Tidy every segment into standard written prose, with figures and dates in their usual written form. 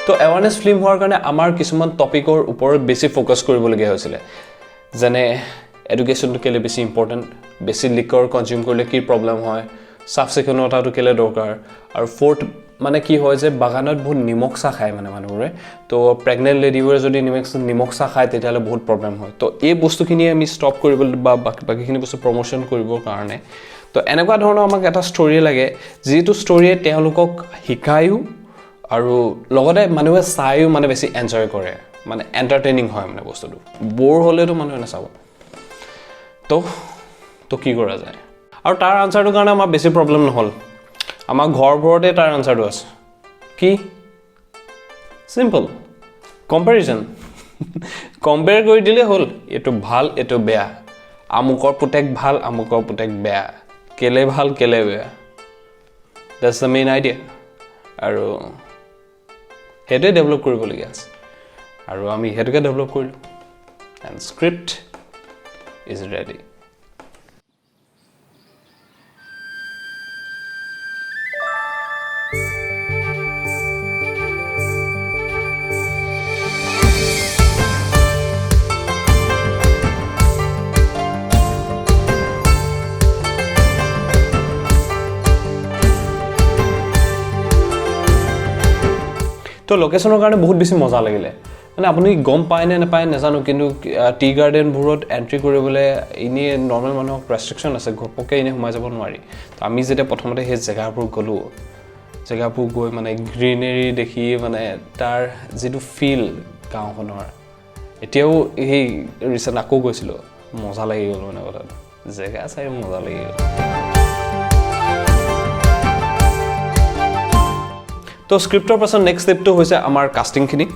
তো awareness film হোৱাৰ কাৰণে আমাৰ কিছুমান টপিকৰ ওপৰত বেছি ফ'কাছ কৰিবলগীয়া হৈছিলে যেনে এডুকেশ্যনটো কেলে বেছি ইম্পৰ্টেণ্ট বেছি লিকৰ কনজিউম কৰিলে কি প্ৰব্লেম হয় চাফ চিকুণতাটো কেলে দৰকাৰ আৰু ফ'ৰ্থ মানে কি হয় যে বাগানত বহুত নিমখ চাহ খায় মানে মানুহবোৰে তো প্ৰেগনেণ্ট লেডিবোৰে যদি নিমখ চাহ খায় তেতিয়াহ'লে বহুত প্ৰব্লেম হয় তো এই বস্তুখিনি আমি ষ্টপ কৰিবলৈ বা বাকীখিনি বস্তু প্ৰমোশ্যন কৰিবৰ কাৰণে তো এনেকুৱা ধৰণৰ আমাক এটা ষ্টৰী লাগে যিটো ষ্টৰীয়ে তেওঁলোকক শিকায়ো আৰু লগতে মানুহে চায়ো মানে বেছি এনজয় কৰে মানে এণ্টাৰটেইনিং হয় মানে বস্তুটো বৰ হ'লেতো মানুহে নাচাব তো কি কৰা যায় আৰু তাৰ আনচাৰটোৰ কাৰণে আমাৰ বেছি প্ৰব্লেম নহ'ল আমাৰ ঘৰবোৰতে তাৰ আনচাৰটো আছে কি চিম্পল কম্পেৰিজন কম্পেয়াৰ কৰি দিলে হ'ল এইটো ভাল এইটো বেয়া আমুকৰ পুতেক ভাল আমুকৰ পুতেক বেয়া কেলে ভাল কেলে বেয়া দ্যাটছ দ্য মেইন আইডিয়া আৰু সেইটোৱে ডেভেলপ কৰিবলগীয়া আছে আৰু আমি সেইটোকে ডেভেলপ কৰিলোঁ এণ্ড স্ক্ৰিপ্ট ইজ ৰেডি তো লোকেশ্যনৰ কাৰণে বহুত বেছি মজা লাগিলে মানে আপুনি গম পায় নে নাপায় নাজানো কিন্তু টি গাৰ্ডেনবোৰত এণ্ট্ৰি কৰিবলৈ এনেই নৰ্মেল মানুহক ৰেষ্ট্ৰিকশ্যন আছে ঘপককৈ এনেই সোমাই যাব নোৱাৰি তো আমি যেতিয়া প্ৰথমতে সেই জেগাবোৰ গ'লোঁ জেগাবোৰ গৈ মানে গ্ৰীনেৰী দেখি মানে তাৰ যিটো ফিল গাঁওখনৰ এতিয়াও সেই ৰিচেণ্ট আকৌ গৈছিলোঁ মজা লাগি গ'ল মানে কথাটো জেগা চাই মজা লাগি গ'ল তো স্ক্ৰিপ্টৰ পাছত নেক্সট ষ্টেপটো হৈছে আমাৰ কাষ্টিংখিনি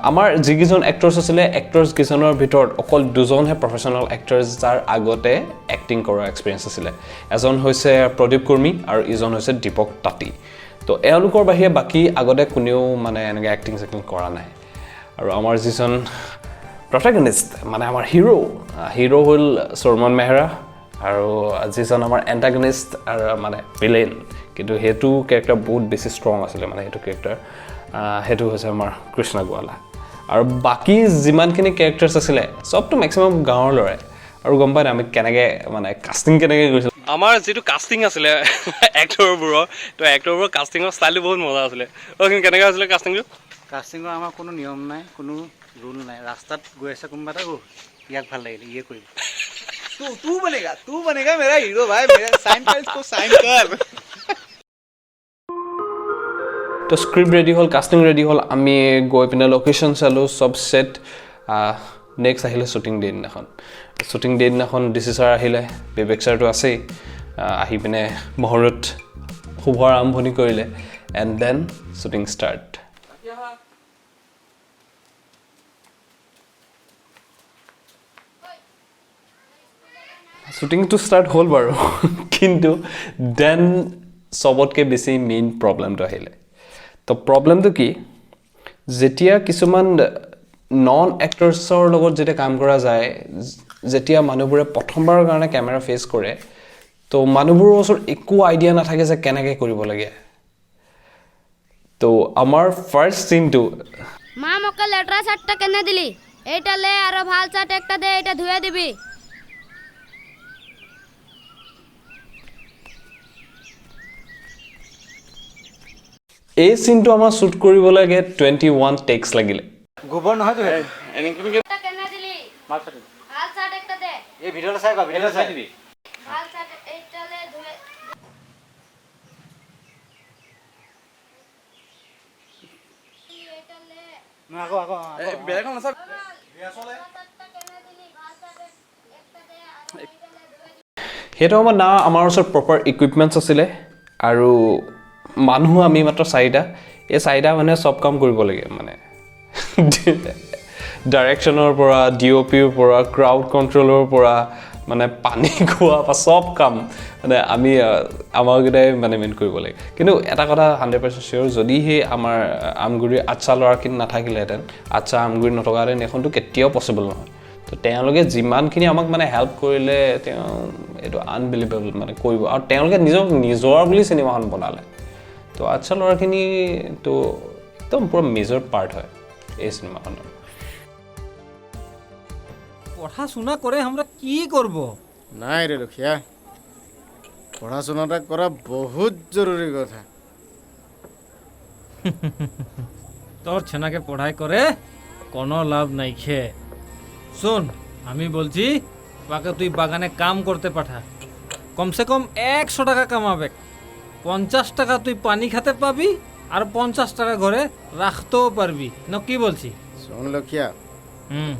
আমাৰ যিকেইজন এক্টৰ্ছ আছিলে এক্টৰ্ছকেইজনৰ ভিতৰত অকল দুজনহে প্ৰফেশ্যনেল এক্টৰ্ছ যাৰ আগতে এক্টিং কৰাৰ এক্সপিৰিয়েঞ্চ আছিলে এজন হৈছে প্ৰদীপ কুৰ্মী আৰু ইজন হৈছে দীপক তাঁতী তো এওঁলোকৰ বাহিৰে বাকী আগতে কোনেও মানে এনেকৈ এক্টিং চেক্টিং কৰা নাই আৰু আমাৰ যিজন প্ৰটাগনিষ্ট মানে আমাৰ হিৰ' হ'ল চৰমন মেহৰা আৰু যিজন আমাৰ এণ্টাগনিষ্ট আৰু মানে ভিলেইন কিন্তু সেইটো কেৰেক্টাৰ বহুত বেছি ষ্ট্ৰং আছিলে মানে সেইটো কেৰেক্টাৰ সেইটো হৈছে আমাৰ কৃষ্ণ গোৱালা আৰু বাকী যিমানখিনি কেৰেক্টাৰ্ছ আছিলে চবটো মেক্সিমাম গাঁৱৰ ল'ৰাই আৰু গম পায় না আমি কেনেকৈ মানে কাষ্টিং কেনেকৈ কৰিছিলোঁ আমাৰ যিটো কাষ্টিং আছিলে এক্টৰবোৰৰ তো এক্টৰবোৰৰ কাষ্টিঙৰ ষ্টাইলটো বহুত মজা আছিলে কেনেকৈ আছিলে কাষ্টিঙৰ আমাৰ কোনো নিয়ম নাই কোনো ৰুল নাই ৰাস্তাত গৈ আছে কোনোবা এটা ইয়াক ভাল লাগিলে ইয়ে কৰিম तू बनेगा मेरा हीरो भाई मेरा साइन कर इसको साइन कर তো স্ক্ৰিপ্ট ৰেডি হ'ল কাষ্টিং ৰেডি হ'ল আমি গৈ পিনে লোকেশ্যন চালোঁ চব ছেট নেক্সট আহিলে শ্বুটিং ডে দিনাখন ডিচি ছাৰ আহিলে বিবেক ছাৰটো আছেই আহি পিনে মুহূৰ্তত শুভ আৰম্ভণি কৰিলে এণ্ড দেন শ্বুটিং ষ্টাৰ্ট শ্বুটিংটো ষ্টাৰ্ট হ'ল বাৰু কিন্তু দেন চবতকৈ বেছি মেইন প্ৰব্লেমটো আহিলে তো প্ৰব্লেমটো কি যেতিয়া কিছুমান নন এক্টৰ্ছৰ লগত যেতিয়া কাম কৰা যায় যেতিয়া মানুহবোৰে প্ৰথমবাৰৰ কাৰণে কেমেৰা ফেচ কৰে তো মানুহবোৰৰ ওচৰত একো আইডিয়া নাথাকে যে কেনেকৈ কৰিব লাগে তো আমাৰ ফাৰ্ষ্ট চিনটো মা মোকে লেট্ৰা চাৰ্টটা কেনে দিলি এইটা লে আৰু ভাল চাৰ্ট একটা দে এটা ধুয়ে দিবি এই চিনটো আমাৰ শ্বুট কৰিবলৈকে 21 টেক্স লাগিলে গোবৰ নহয় তো এটা কেনে দিলি ভাল চাৰ্ট একটা দে এই ভিডিঅ'টো চাই দিবি ভাল চাৰ্ট এইটা লে ধুয়ে এইটা লে আকৌ বেলেগ নহয় সব চাৰ্টটা কেনে দিলি ভাল চাৰ্ট একটা দে আৰু এইটা লে ধুয়ে সেইটো সময়ত না আমাৰ ওচৰত প্ৰপাৰ ইকুইপমেণ্টছ আছিলে আৰু মানুহ আমি মাত্ৰ চাৰিটা এই চাৰিটা মানুহে চব কাম কৰিব লাগে মানে ডাইৰেকশ্যনৰ পৰা DOPৰ পৰা ক্ৰাউড কণ্ট্ৰলৰ পৰা মানে পানী খোৱা বা চব কাম মানে আমি আমাৰকেইটাই মানে মেইন কৰিব লাগে কিন্তু এটা কথা 100% চিয়'ৰ যদিহে আমাৰ আমগুৰি আচ্ছা ল'ৰাখিনি নাথাকিলেহেঁতেন আচ্ছা আমগুৰি নথকাহেঁতেন এইখনটো কেতিয়াও পচিবল নহয় তো তেওঁলোকে যিমানখিনি আমাক মানে হেল্প কৰিলে তেওঁ এইটো আনবিলিভেবল মানে কৰিব আৰু তেওঁলোকে নিজৰ বুলি চিনেমাখন বনালে তো আচ্ছা ল'ৰাখিনি তো একদম পুৰা মেজৰ পাৰ্ট হয় এই চিনেমাখনৰ পড়াশোনা করে আমরা কি করব? নাই রে লক্ষিয়া পড়াশোনাটা করা বহুত জরুরি কথা তোর ছেনাকে পড়াই করে কোনো লাভ নাই খেয়ে শোন আমি বলছি বাকে তুই বাগানে কাম করতে পাঠা কমসে কম 100 টাকা কামাবে 50 টাকা তুই পানি খেতে পাবি আর 50 টাকা ঘরে রাখতেও পারবি না কি বলছি শোন লক্ষিয়া হুম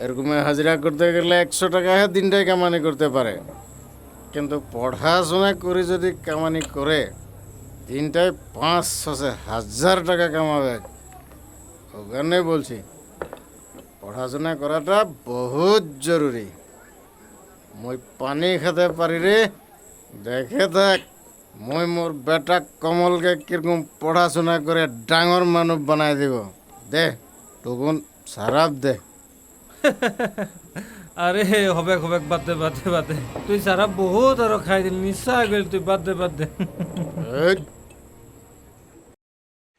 এরকম হাজিরা করতে গেলে 100 টাকা দিনটাই কামানি করতে পারে কিন্তু পড়াশোনা করে যদি কামানি করে দিনটায় 500-1000 টাকা কামাবে ওখানে বলছি পড়াশোনা করাটা বহুত জরুরি মই পানি খেতে পারি রে দেখে থাক মই মোর বেটা কমলকে কিরকম পড়াশোনা করে ডাঙর মানুষ বানাই দিব দে তখন সারাপ দে আরে হবে হবে বাদে তুই সারা বহুত আর খাই দিল নিশা গেল তুই বাদে এই,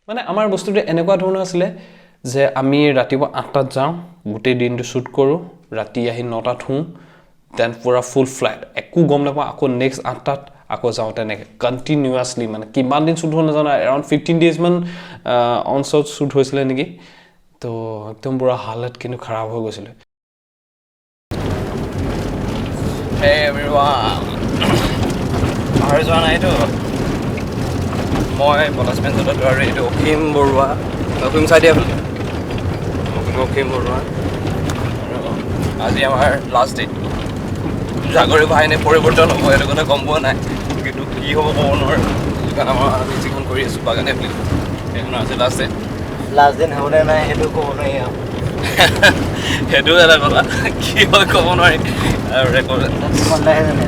মানে আমাৰ বস্তুটো এনেকুৱা ধৰণৰ আছিলে যে আমি ৰাতিপুৱা 8টাত যাওঁ গোটেই দিনটো শ্বুট কৰোঁ ৰাতি আহি 9টাত শুওঁ দেন পুৰা ফুল ফ্লাইট একো গম নাপাওঁ আকৌ নেক্সট 8টাত আকৌ যাওঁ তেনেকৈ কণ্টিনিউৱাছলি মানে কিমান দিন শ্বুট হ'ল নাজানো এৰাউণ্ড 15 days মান অন শ্বট শ্বুট হৈছিলে নেকি তো একদম পুৰা হালত কিন্তু খাৰাপ হৈ গৈছিলে Hey everyone, পাহৰি যোৱা নাইতো মই পটাছমেণ্টত আৰু এইটো অসীম বৰুৱা অসীম চাই দিয়া বুলি অসীম বৰুৱা আৰু আজি আমাৰ লাষ্ট ডেট জাগৰি বাহিনী পৰিৱৰ্তন হ'ব সেইটো কথা গম পোৱা নাই কিন্তু কি হ'ব ক'ব নোৱাৰোঁ কাৰণ আমি যিখন কৰি আছোঁ বাগানে বুলি সেইখন আজি লাষ্ট ডেট লাষ্ট দিন হ'বনে নাই সেইটো ক'ব নোৱাৰি আৰু সেইটো এটা কথা কি হয় ক'ব নোৱাৰি আৰু ৰেকৰ্ড মনলাহে জানে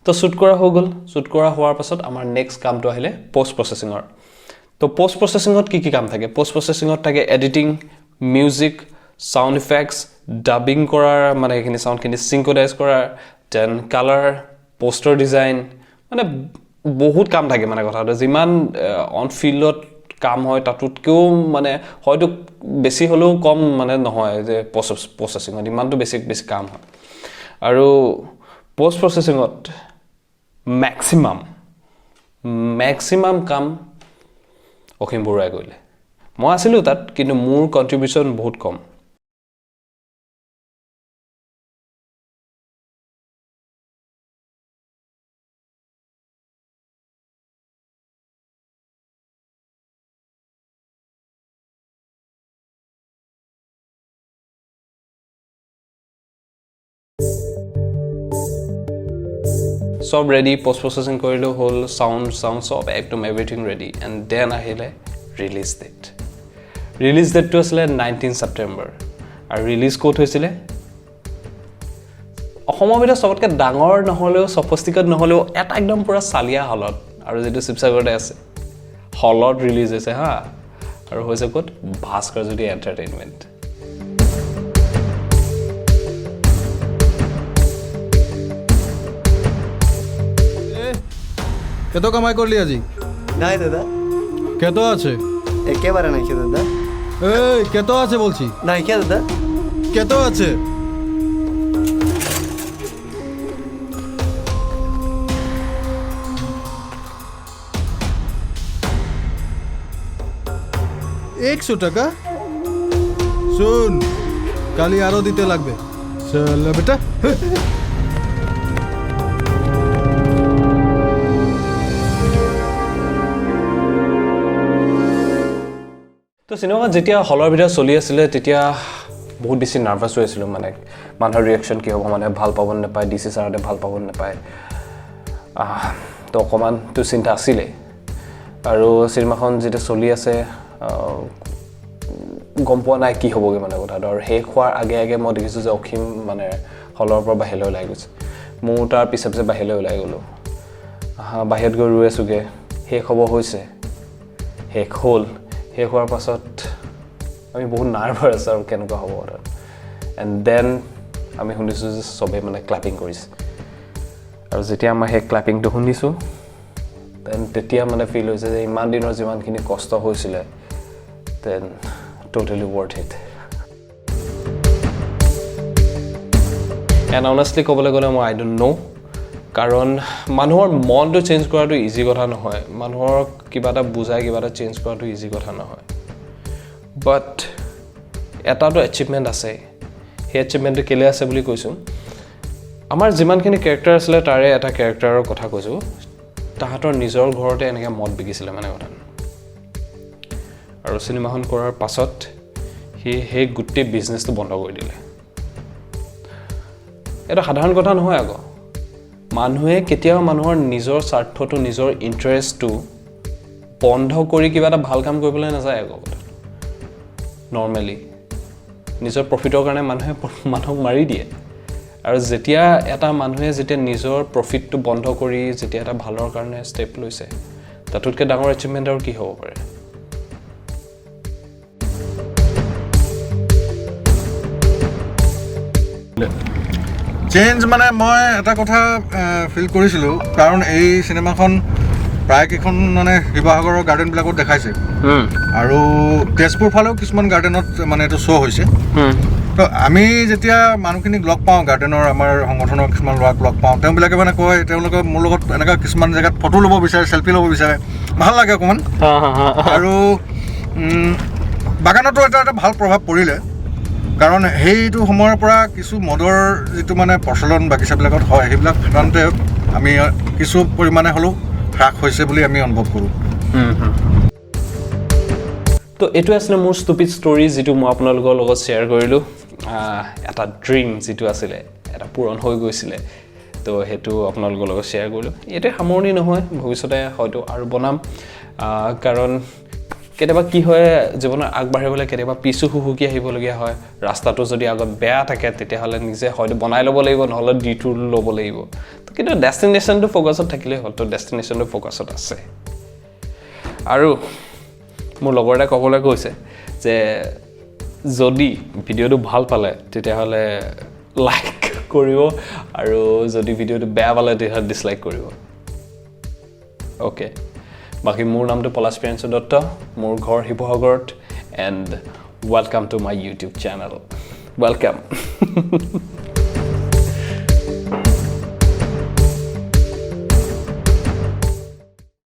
তো শ্বুট কৰা হৈ গ'ল শ্বুট কৰা হোৱাৰ পাছত আমাৰ নেক্সট কামটো আহিলে পষ্ট প্ৰচেছিঙৰ তো পষ্ট প্ৰচেছিঙত কি কি কাম থাকে পষ্ট প্ৰচেছিঙত থাকে editing music sound effects dubbing কৰাৰ মানে এইখিনি সাউণ্ডখিনি সিংকনাইজ কৰাৰ দেন কালাৰ পোষ্টাৰ ডিজাইন মানে বহুত কাম থাকে মানে কথাটো যিমান অন ফিল্ডত কাম হয় তাতোতকেও মানে হয়তো বেছি হ'লেও কম মানে নহয় যে প্ৰচেছিঙত ইমানটো বেছি কাম হয় আৰু পোষ্ট প্ৰচেছিঙত মেক্সিমাম কাম অসীম বৰুৱাই কৰিলে মই আছিলোঁ তাত কিন্তু মোৰ কণ্ট্ৰিবিউশ্যন বহুত কম সব ৰেডি পোষ্ট প্ৰচেছিং কৰিলোঁ হ'ল সাউণ্ড সব একদম এভৰিথিং ৰেডি এণ্ড দেন আহিলে ৰিলিজ ডেটটো আছিলে 19 ছেপ্টেম্বৰ আৰু ৰিলিজ ক'ত হৈছিলে অসমৰ ভিতৰত চবতকৈ ডাঙৰ নহ'লেও সফিষ্টিকেট নহ'লেও এটা একদম পুৰা চালিয়া হলত আৰু যিটো শিৱসাগৰতে আছে হলত ৰিলিজ হৈছে হা আৰু হৈছে ক'ত ভাস্কৰজ্যোতি এণ্টাৰটেইনমেণ্ট কত কামাই কৰলি আজি নাই দাদা কত আছে একেবাৰে নাইকিয়া দাদা এই কত আছে বলছি নাইকিয়া দাদা কত আছে একশো টাকা শুন কালি আরো দিতে লাগবে চল বেটা তো চিনেমাখন যেতিয়া হলৰ ভিতৰত চলি আছিলে তেতিয়া বহুত বেছি নাৰ্ভাছ হৈ আছিলোঁ মানে মানুহৰ ৰিয়েকশ্যন কি হ'ব মানে ভাল পাব নাপায় DC ছাৰহঁতে ভাল পাব নাপায় তো অকণমানতো চিন্তা আছিলেই আৰু চিনেমাখন যেতিয়া চলি আছে গম পোৱা নাই কি হ'বগৈ মানে কথাটো আৰু শেষ হোৱাৰ আগে মই দেখিছোঁ যে অসীম মানে হলৰ পৰা বাহিৰলৈ ওলাই গৈছে মোৰ তাৰ পিছে বাহিৰলৈ ওলাই গ'লোঁ বাহিৰত গৈ ৰৈ আছোঁগৈ শেষ হ'ব হৈছে শেষ হ'ল শেষ হোৱাৰ পাছত আমি বহুত নাৰ্ভাছ আৰু কেনেকুৱা হ'ব তাত এণ্ড দেন আমি শুনিছোঁ যে চবেই মানে ক্লাপিং কৰিছে আৰু যেতিয়া মই সেই ক্লাপিংটো শুনিছোঁ দেন তেতিয়া মানে ফিল হৈছে যে ইমান দিনৰ যিমানখিনি কষ্ট হৈছিলে then totally worth it and honestly ক'বলৈ গ'লে মই আই ডোণ্ট ন' কাৰণ মানুহৰ মনটো চেঞ্জ কৰাটো ইজি কথা নহয় মানুহৰ কিবা এটা বুজাই কিবা এটা চেঞ্জ কৰাটো ইজি কথা নহয় বাট এটাতো এচিভমেণ্ট আছে সেই এচিভমেণ্টটো কেলৈ আছে বুলি কৈছোঁ আমাৰ যিমানখিনি কেৰেক্টাৰ আছিলে তাৰে এটা কেৰেক্টাৰৰ কথা কৈছোঁ তাহাঁতৰ নিজৰ ঘৰতে এনেকৈ মদ বিকিছিলে মানে কথা আৰু চিনেমাখন কৰাৰ পাছত সি সেই গোটেই বিজনেছটো বন্ধ কৰি দিলে এটা সাধাৰণ কথা নহয় আকৌ মানুহে কেতিয়াও মানুহৰ নিজৰ স্বাৰ্থটো নিজৰ ইণ্টাৰেষ্টটো বন্ধ কৰি কিবা এটা ভাল কাম কৰিবলৈ নাযায় আকৌ কথা নৰ্মেলি নিজৰ প্ৰফিটৰ কাৰণে মানুহে মানুহক মাৰি দিয়ে আৰু যেতিয়া এটা মানুহে যেতিয়া নিজৰ প্ৰফিটটো বন্ধ কৰি যেতিয়া এটা ভালৰ কাৰণে ষ্টেপ লৈছে তাতোতকৈ ডাঙৰ এচিভমেণ্ট আৰু কি হ'ব পাৰে চেঞ্জ মানে মই এটা কথা ফিল কৰিছিলোঁ কাৰণ এই চিনেমাখন প্ৰায়কেইখন মানে শিৱসাগৰৰ গাৰ্ডেনবিলাকত দেখাইছে আৰু তেজপুৰ ফালেও কিছুমান গাৰ্ডেনত মানে এইটো শ্ব' হৈছে তো আমি যেতিয়া মানুহখিনিক লগ পাওঁ গাৰ্ডেনৰ আমাৰ সংগঠনৰ কিছুমান ল'ৰাক লগ পাওঁ তেওঁবিলাকে মানে কয় তেওঁলোকে মোৰ লগত এনেকুৱা কিছুমান জেগাত ফটো ল'ব বিচাৰে চেল্ফি ল'ব বিচাৰে ভাল লাগে অকণমান আৰু বাগানতো এটা ভাল প্ৰভাৱ পৰিলে কাৰণ সেইটো সময়ৰ পৰা কিছু মদৰ যিটো মানে প্ৰচলন বাগিচাবিলাকত হয় সেইবিলাক সাধাৰণতে আমি কিছু পৰিমাণে হ'লেও হ্ৰাস হৈছে বুলি আমি অনুভৱ কৰোঁ তো এইটো আছিলে মোৰ ষ্টুপিড ষ্টৰী যিটো মই আপোনালোকৰ লগত শ্বেয়াৰ কৰিলোঁ এটা ড্ৰিম যিটো আছিলে এটা পূৰণ হৈ গৈছিলে তো সেইটো আপোনালোকৰ লগত শ্বেয়াৰ কৰিলোঁ এইটোৱে সামৰণি নহয় ভৱিষ্যতে হয়তো আৰু বনাম কাৰণ কেতিয়াবা কি হয় জীৱনত আগবাঢ়িবলৈ কেতিয়াবা পিছু হুহুকি আহিবলগীয়া হয় ৰাস্তাটো যদি আগত বেয়া থাকে তেতিয়াহ'লে নিজে হয়তো বনাই ল'ব লাগিব নহ'লে ডিটুৰ ল'ব লাগিব তো কিন্তু ডেষ্টিনেশ্যনটো ফ'কাছত থাকিলেই হ'ল তো ডেষ্টিনেশ্যনটো ফ'কাছত আছে আৰু মোৰ লগৰ এটাই ক'বলৈ কৈছে যে যদি ভিডিঅ'টো ভাল পালে তেতিয়াহ'লে লাইক কৰিব আৰু যদি ভিডিঅ'টো বেয়া পালে তেতিয়াহ'লে ডিছলাইক কৰিব অ'কে বাকী মোৰ নামটো পলাশ প্ৰিয়াঞ্চু দত্ত মোৰ ঘৰ শিৱসাগৰত and welcome to my YouTube channel welcome